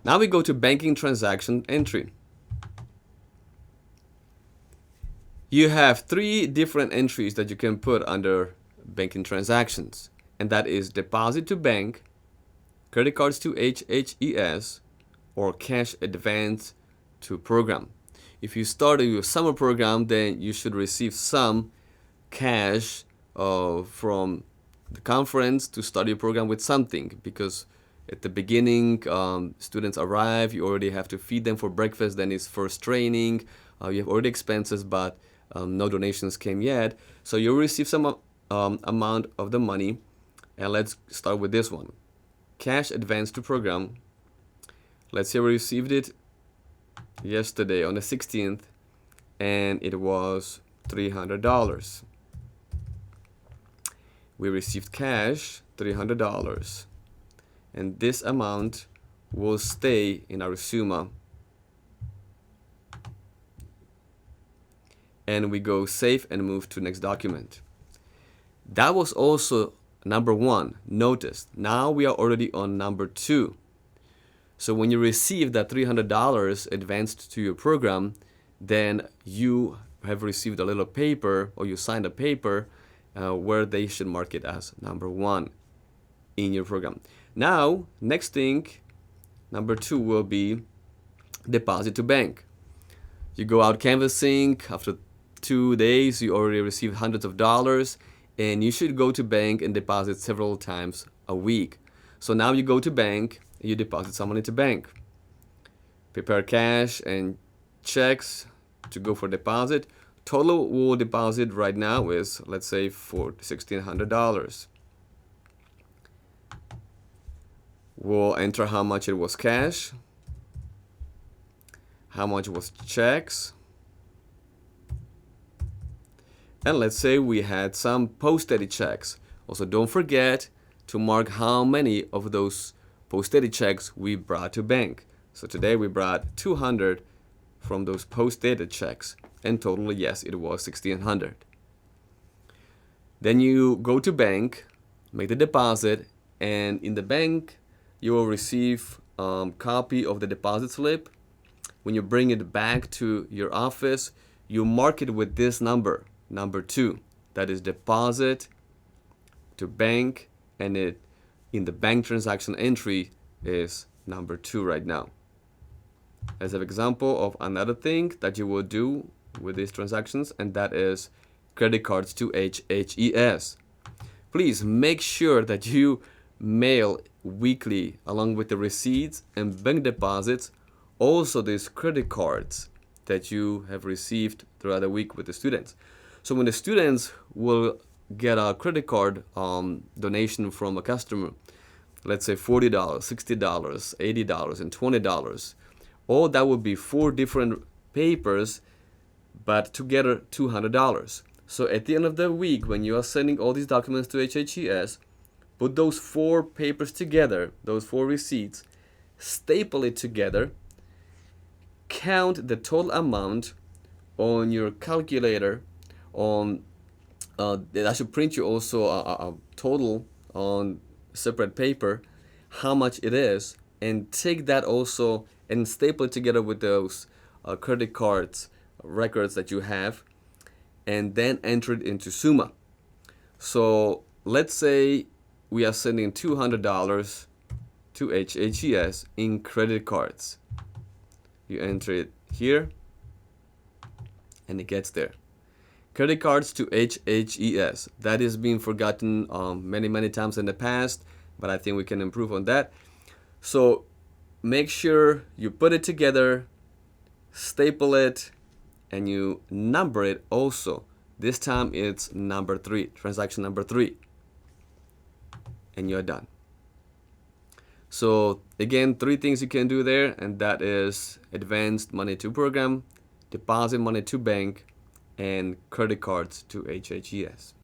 Now we go to banking transaction entry. You have three different entries that you can put under banking transactions, and that is deposit to bank, credit cards to HHES, or cash advance to program. If you start your summer program, then you should receive some cash from the conference to start your program with something, because at the beginning, students arrive, you already have to feed them for breakfast, then it's first training, you have already expenses, but no donations came yet. So you'll receive some amount of the money, and let's start with this one. Cash advance to program. Let's say we received it yesterday on the 16th, and it was $300. We received cash, $300, and this amount will stay in our SUMA. And we go save and move to next document. That was also number one. Notice now we are already on number two. So when you receive that $300 advanced to your program, then you have received a little paper, or you signed a paper where they should mark it as number one in your program. Now, next thing, number two will be deposit to bank. You go out canvassing. After 2 days, you already received hundreds of dollars, and you should go to bank and deposit several times a week. So now you go to bank, and you deposit some money to bank. Prepare cash and checks to go for deposit. Total we'll deposit right now is, let's say, for $1,600. We'll enter how much it was cash, how much was checks, and let's say we had some post-dated checks. Also, don't forget to mark how many of those post-dated checks we brought to bank. So today we brought 200 from those post-dated checks, and totally, yes, it was 1,600. Then you go to bank, make the deposit, and in the bank you will receive a copy of the deposit slip. When you bring it back to your office, you mark it with this number, number two. That is deposit to bank, and it in the bank transaction entry is number two right now. As an example of another thing that you will do with these transactions, and that is credit cards to HHES. Please make sure that you mail weekly, along with the receipts and bank deposits, also these credit cards that you have received throughout the week with the students. So when the students will get a credit card donation from a customer, let's say $40, $60, $80, and $20, all that would be 4 different papers, but together $200. So at the end of the week, when you are sending all these documents to HHES, put those 4 papers together, those 4 receipts, staple it together, count the total amount on your calculator. I should print you also a total on separate paper, how much it is, and take that also and staple it together with those credit cards records that you have, and then enter it into SUMA. So let's say we are sending $200 to HHES in credit cards. You enter it here, and it gets there. Credit cards to HHES. That is being forgotten many times in the past, but I think we can improve on that. So make sure you put it together, staple it, and you number it also. This time it's number 3, transaction number 3. And you're done. So again, 3 things you can do there, and that is advanced money to program, deposit money to bank, and credit cards to HHES.